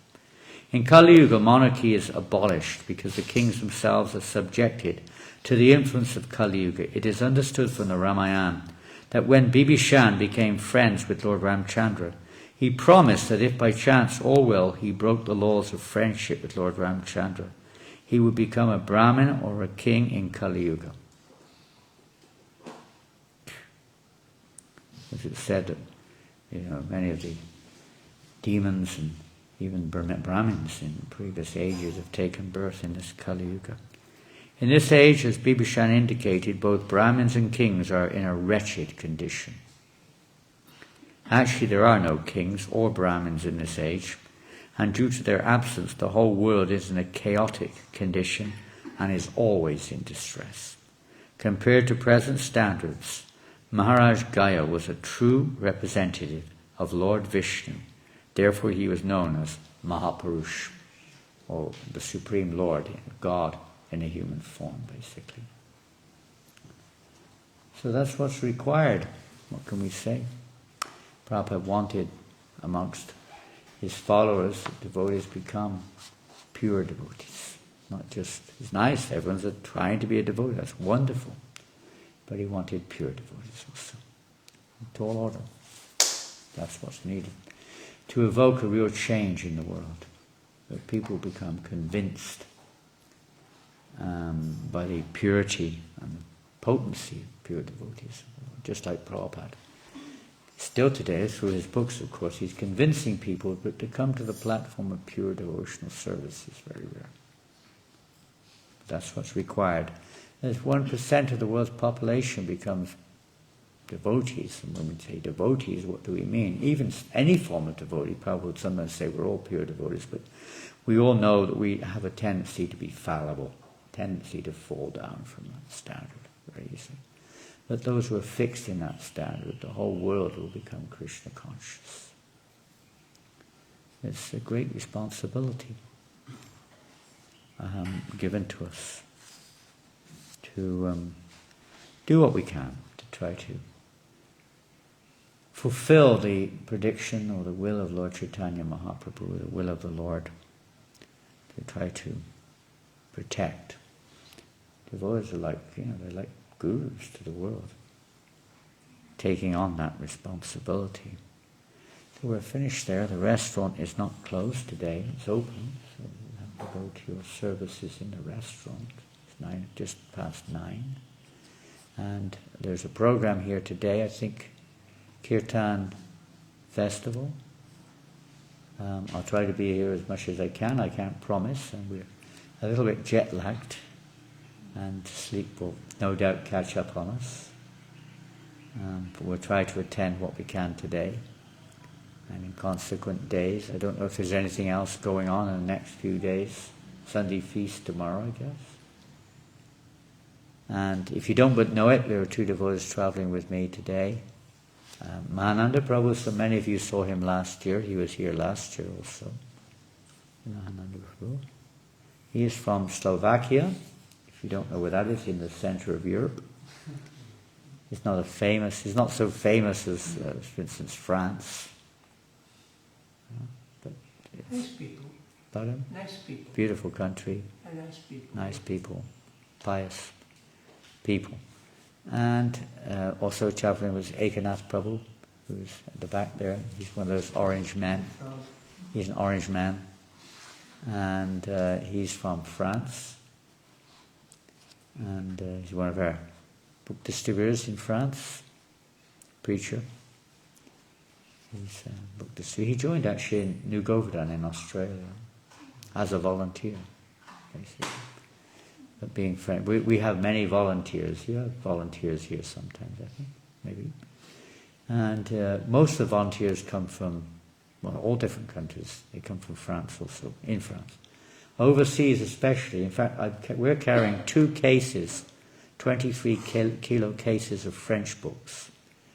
In Kali Yuga, monarchy is abolished because the kings themselves are subjected to the influence of Kali Yuga. It is understood from the Ramayana that when Bibhishan became friends with Lord Ramchandra, he promised that if by chance or will he broke the laws of friendship with Lord Ramchandra, he would become a Brahmin or a king in Kali Yuga. As it said that, many of the demons and even Brahmins in previous ages have taken birth in this Kali Yuga. In this age, as Bibhishan indicated, both Brahmins and kings are in a wretched condition. Actually, there are no kings or Brahmins in this age, and due to their absence, the whole world is in a chaotic condition and is always in distress. Compared to present standards, Maharaj Gaya was a true representative of Lord Vishnu. Therefore, he was known as Mahapurush, or the Supreme Lord, God in a human form, basically. So that's what's required. What can we say? Prabhupada wanted amongst his followers, devotees, become pure devotees. Not just, it's nice, everyone's trying to be a devotee, that's wonderful. But he wanted pure devotees also. In tall order. That's what's needed. To evoke a real change in the world. That people become convinced by the purity and the potency of pure devotees. Just like Prabhupada. Still today, through his books, of course, he's convincing people, but to come to the platform of pure devotional service is very rare. That's what's required. As 1% of the world's population becomes devotees, and when we say devotees, what do we mean? Even any form of devotee, probably would sometimes say we're all pure devotees, but we all know that we have a tendency to be fallible, a tendency to fall down from that standard very easily. But those who are fixed in that standard, the whole world will become Krishna conscious. It's a great responsibility given to us to do what we can to try to fulfill the prediction or the will of Lord Chaitanya Mahaprabhu, the will of the Lord, to try to protect. Devotees are like, they're like gurus to the world, taking on that responsibility. So we're finished there. The restaurant is not closed today, it's open, so you have to go to your services in the restaurant. It's just past 9. And there's a program here today, I think, Kirtan Festival. I'll try to be here as much as I can't promise, and we're a little bit jet-lagged, and sleep will no doubt catch up on us. But we'll try to attend what we can today, and in consequent days. I don't know if there's anything else going on in the next few days. Sunday feast tomorrow, I guess. And if you don't but know it, there are 2 devotees traveling with me today. Mahananda Prabhu, so many of you saw him last year. He was here last year also. Mahananda Prabhu. He is from Slovakia. If you don't know where that is, in the center of Europe. He's not so famous as, for instance, France. But nice people. Pardon? Nice people. Beautiful country. Nice people. Nice people. Pious people. And also traveling was Ekanath Prabhu, who's at the back there. He's one of those orange men. He's an orange man. And he's from France. And he's one of our book distributors in France. Preacher. He's a book distributor. He joined actually in New Govardhan in Australia as a volunteer, basically. But being friend, we have many volunteers. You have volunteers here sometimes, I think, maybe. And most of the volunteers come from, all different countries. They come from France also, in France. Overseas especially, in fact, we're carrying 2 cases, 23 kilo cases of French books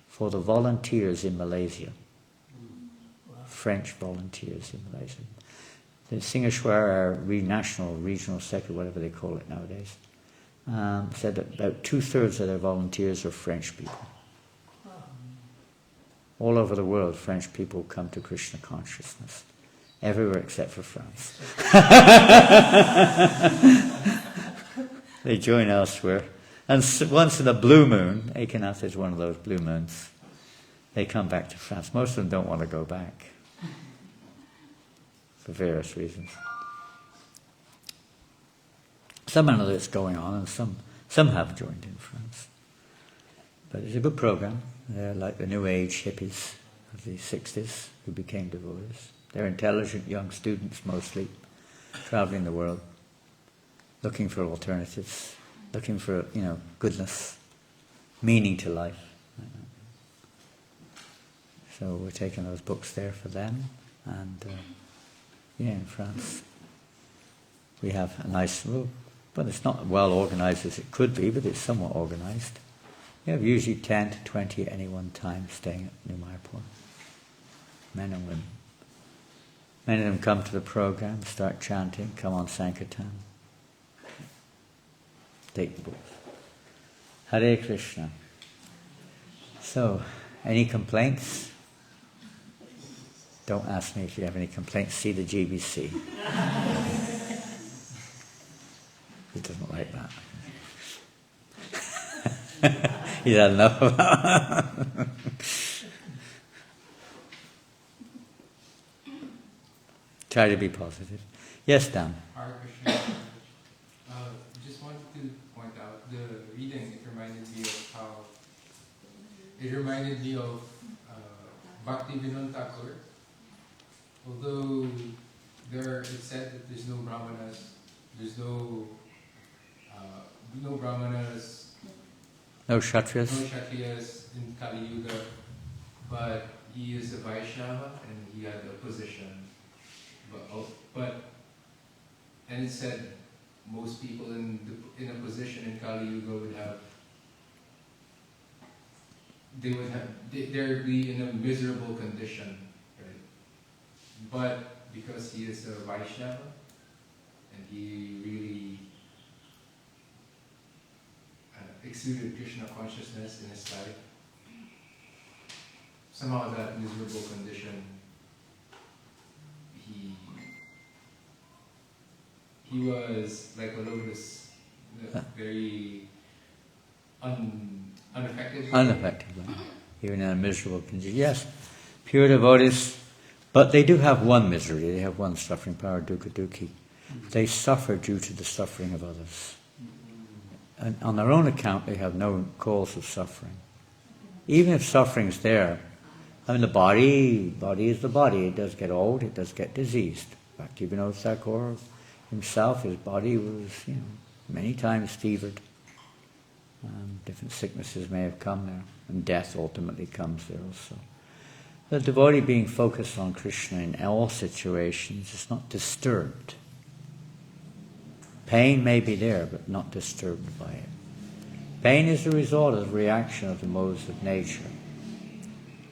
for the volunteers in Malaysia. French volunteers in Malaysia. The Singashwar regional secretary, whatever they call it nowadays, said that about 2/3 of their volunteers are French people. All over the world, French people come to Krishna consciousness. Everywhere except for France. They join elsewhere. And once in a blue moon, Ekanath is one of those blue moons, they come back to France. Most of them don't want to go back for various reasons. Some know that it's going on, and some have joined in France. But it's a good program. They're like the New Age hippies of the 60s who became devotees. They're intelligent young students mostly, traveling the world, looking for alternatives, looking for, goodness, meaning to life. So we're taking those books there for them, and in France we have a nice, but it's not well organized as it could be, but it's somewhat organized. We have usually 10 to 20 at any one time staying at New Mayapur, men and women. Many of them come to the program, start chanting, come on Sankirtan, take the books. Hare Krishna. So, any complaints? Don't ask me if you have any complaints. See the GBC. He doesn't like that. He doesn't know. Try to be positive. Yes, Dan. Hare Krishna. Just wanted to point out the reading. It reminded me of Bhaktivinoda Thakur. Although it's said that there's no brahmanas, No kshatriyas. no kshatriyas in Kali Yuga, but he is a Vaishnava and he had a position. And it said most people in a position in Kali Yuga they'd be in a miserable condition, right? But because he is a Vaishnava and he really exuded Krishna consciousness in his life, somehow that miserable condition, he was like a lotus, very unaffected. Unaffected, even in a miserable condition. Yes, pure devotees, but they do have one misery, they have one suffering, paradukkha dukkhi. They suffer due to the suffering of others. And on their own account, they have no cause of suffering. Even if suffering's there, the body is the body. It does get old, it does get diseased. Bhaktivinoda Thakur himself, his body was, many times fevered. Different sicknesses may have come there, and death ultimately comes there also. The devotee being focused on Krishna in all situations is not disturbed. Pain may be there, but not disturbed by it. Pain is the result of the reaction of the modes of nature,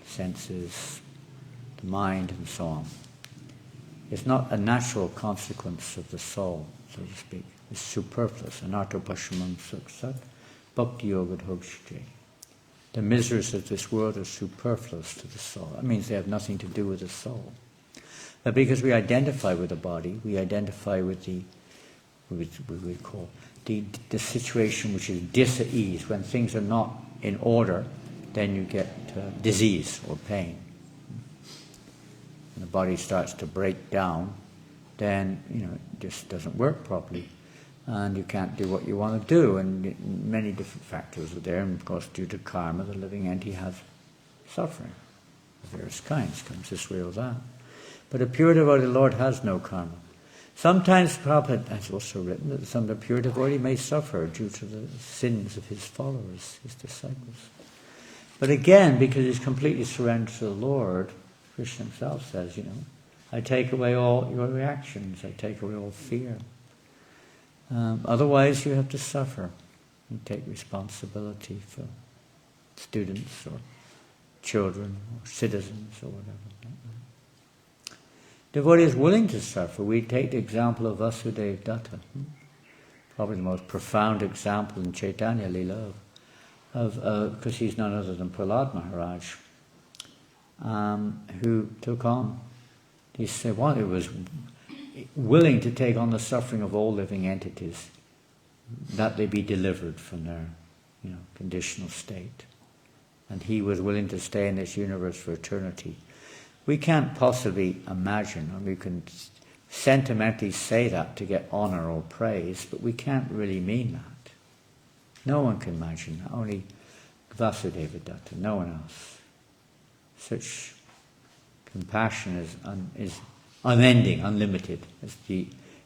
senses, the mind, and so on. It's not a natural consequence of the soul, so to speak. It's superfluous. Anartha pashamam suksat, bhakti yoga dhokshite. The miseries of this world are superfluous to the soul. That means they have nothing to do with the soul. But because we identify with the body, we identify with what we call the situation which is dis-ease. When things are not in order, then you get disease or pain. When the body starts to break down, then it just doesn't work properly, and you can't do what you want to do. And many different factors are there, and of course, due to karma, the living entity has suffering of various kinds, comes this way or that. But a pure devotee Lord has no karma. Sometimes Prabhupada has also written that some of the pure devotee may suffer due to the sins of his followers, his disciples. But again, because he's completely surrendered to the Lord, Krishna himself says, I take away all your reactions. I take away all fear. Otherwise, you have to suffer and take responsibility for students or children or citizens or whatever. Devotee is willing to suffer. We take the example of Vasudeva Datta, probably the most profound example in Chaitanya Leela, because he's none other than Prahlad Maharaj, who took on, he said, he was willing to take on the suffering of all living entities, that they be delivered from their conditional state. And he was willing to stay in this universe for eternity. We can't possibly imagine, and we can sentimentally say that to get honor or praise, but we can't really mean that. No one can imagine that, only Vasudeva Datta, no one else. Such compassion is unending, unlimited.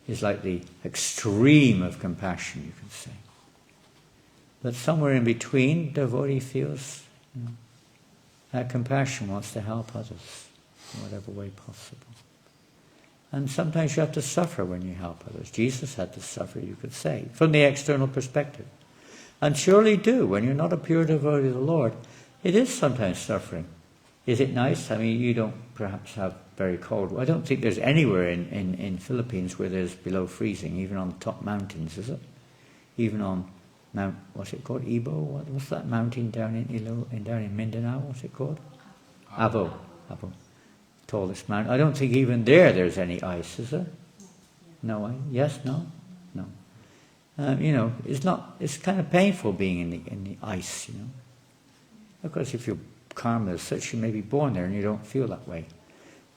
Is like the extreme of compassion, you can say. But somewhere in between, devotee feels that compassion wants to help others in whatever way possible. And sometimes you have to suffer when you help others. Jesus had to suffer, you could say, from the external perspective. And surely do, when you're not a pure devotee of the Lord, it is sometimes suffering. Is it nice? I mean, you don't perhaps have very cold. I don't think there's anywhere in Philippines where there's below freezing, even on top mountains, is it? Even on Mount, what's it called? Ibo? What's that mountain down in Mindanao? What's it called? Abo. Tallest mountain. I don't think even there's any ice, is there? No. Yes. No. It's kind of painful being in the ice. Of course, if you're karma as such, you may be born there and you don't feel that way.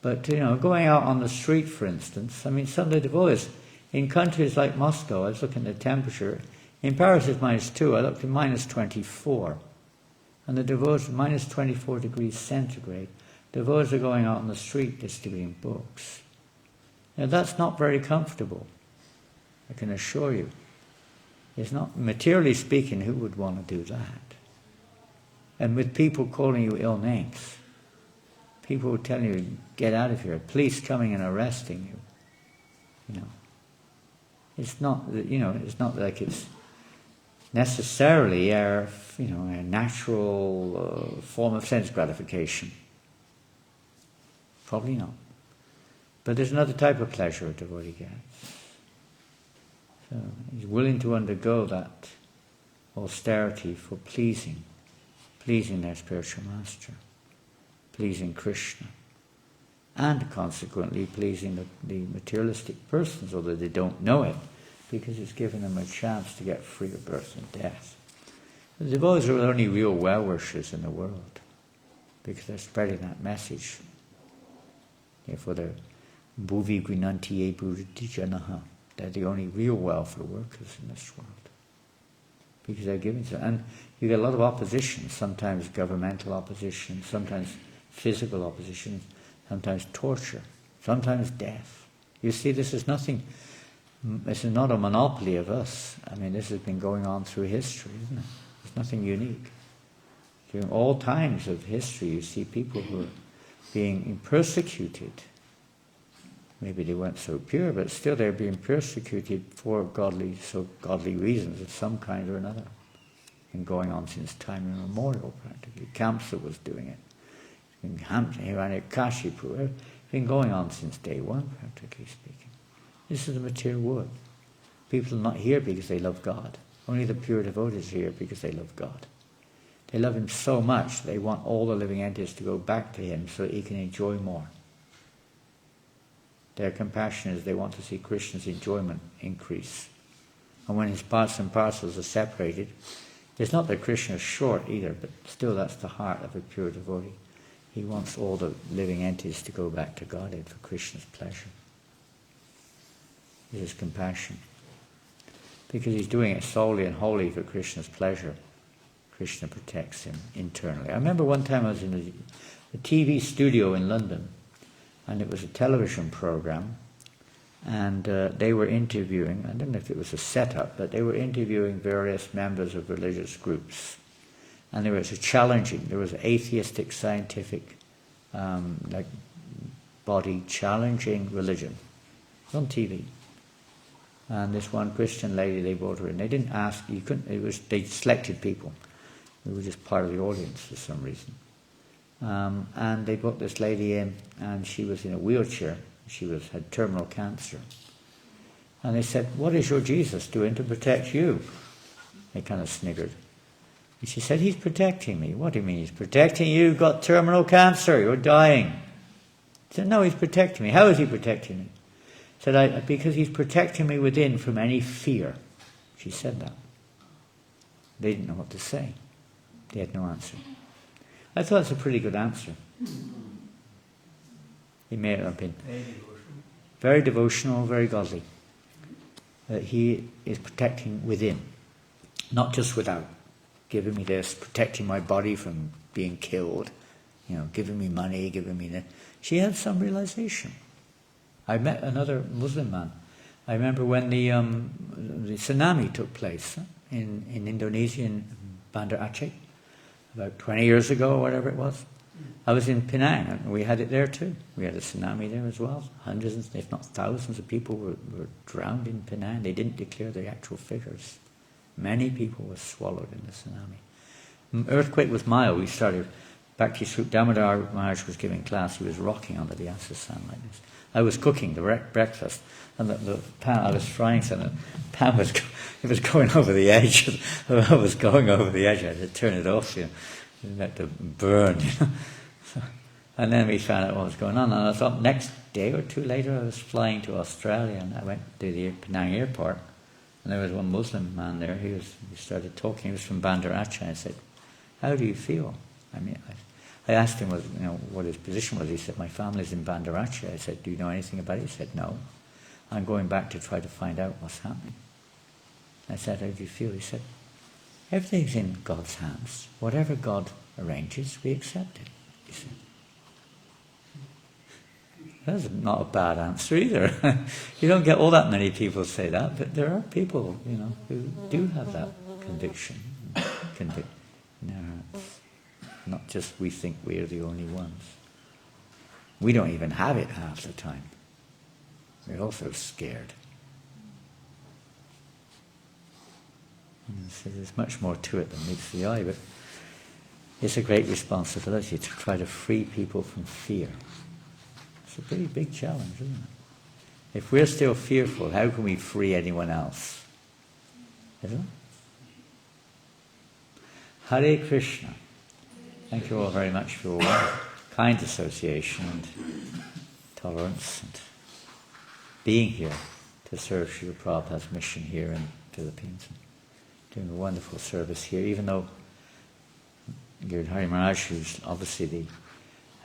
But going out on the street, for instance, I mean, some of the devotees in countries like Moscow, I was looking at the temperature. In Paris it's -2. I looked at -24, and the devotees -24 degrees centigrade. Devotees are going out on the street distributing books. Now that's not very comfortable, I can assure you. It's not, materially speaking, who would want to do that? And with people calling you ill names, people telling you, get out of here, police coming and arresting you. It's not like it's necessarily a natural form of sense gratification. Probably not. But there's another type of pleasure a devotee gets. So he's willing to undergo that austerity for pleasing their spiritual master, pleasing Krishna, and consequently pleasing the materialistic persons, although they don't know it, because it's given them a chance to get free of birth and death. The devotees are the only real well-wishers in the world, because they're spreading that message. Therefore, they're bhuvi grinantiye buddhijanaha. They're the only real welfare workers in this world, because they're giving to. And you get a lot of opposition, sometimes governmental opposition, sometimes physical opposition, sometimes torture, sometimes death. You see, this is not a monopoly of us. I mean, this has been going on through history, isn't it? It's nothing unique. During all times of history, you see people who are being persecuted. Maybe they weren't so pure, but still they're being persecuted for godly reasons of some kind or another. Been going on since time immemorial, practically. Kamsa was doing it. In Hiranyakashipu, it's been going on since day one, practically speaking. This is the material world. People are not here because they love God. Only the pure devotees are here because they love God. They love Him so much, they want all the living entities to go back to Him so that He can enjoy more. Their compassion is they want to see Krishna's enjoyment increase. And when His parts and parcels are separated, it's not that Krishna is short either, but still that's the heart of a pure devotee. He wants all the living entities to go back to Godhead for Krishna's pleasure. It is compassion. Because he's doing it solely and wholly for Krishna's pleasure. Krishna protects him internally. I remember one time I was in a TV studio in London, and it was a television program, and they were interviewing, I don't know if it was a setup, but they were interviewing various members of religious groups. And there was there was atheistic, scientific, body challenging religion. It was on TV. And this one Christian lady, they brought her in. They didn't ask, they selected people. We were just part of the audience for some reason. And they brought this lady in, and she was in a wheelchair. She had terminal cancer. And they said, "What is your Jesus doing to protect you?" They kind of sniggered. And she said, "He's protecting me." "What do you mean he's protecting you? You've got terminal cancer, you're dying." He said, "No, he's protecting me." "How is he protecting me?" He said, "Because he's protecting me within from any fear." She said that. They didn't know what to say. They had no answer. I thought it's a pretty good answer. He may have been very devotional, very godly. That he is protecting within, not just without. Giving me this, protecting my body from being killed, giving me money, giving me that. She had some realization. I met another Muslim man. I remember when the tsunami took place in Indonesia, in Banda Aceh, about 20 years ago, or whatever it was. I was in Penang, and we had it there too. We had a tsunami there as well. Hundreds, if not thousands of people were drowned in Penang. They didn't declare the actual figures. Many people were swallowed in the tsunami. Earthquake was mild. We started, Bhakti Swarup Damodar Maharaj was giving class. He was rocking on the Vyasa-san like this. I was cooking the breakfast, and the pan, I was frying something. The pan was going over the edge. I was going over the edge. I had to turn it off. It had to burn. And then we found out what was going on. And I thought next day or two later, I was flying to Australia, and I went to the Penang airport, and there was one Muslim man there. He started talking. He was from Banda Aceh. I said, "How do you feel?" I asked him what his position was. He said, "My family's in Banda Aceh." I said, "Do you know anything about it?" He said, "No. I'm going back to try to find out what's happening." I said, "How do you feel?" He said, "Everything's in God's hands. Whatever God arranges, we accept it." He said. That's not a bad answer either. You don't get all that many people say that, but there are people, who do have that conviction in their hearts. Not just we think we're the only ones. We don't even have it half the time. We're also scared. So there's much more to it than meets the eye, but it's a great responsibility to try to free people from fear. It's a pretty big challenge, isn't it? If we're still fearful, how can we free anyone else? Isn't it? Hare Krishna. Thank you all very much for your kind association and tolerance and being here to serve Srila Prabhupada's mission here in the Philippines and doing a wonderful service here, even though Giridhari Maharaj, who's obviously the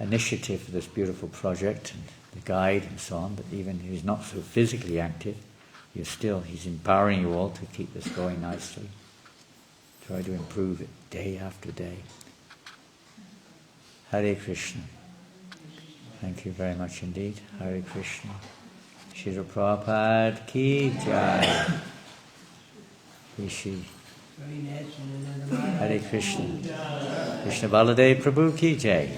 initiative for this beautiful project and the guide and so on, but even he's not so physically active, he's empowering you all to keep this going nicely. Try to improve it day after day. Hare Krishna. Thank you very much indeed. Hare Krishna. Srila Prabhupada ki jai. Rishi. Hare Krishna. Krishna Baladev Prabhu ki jai.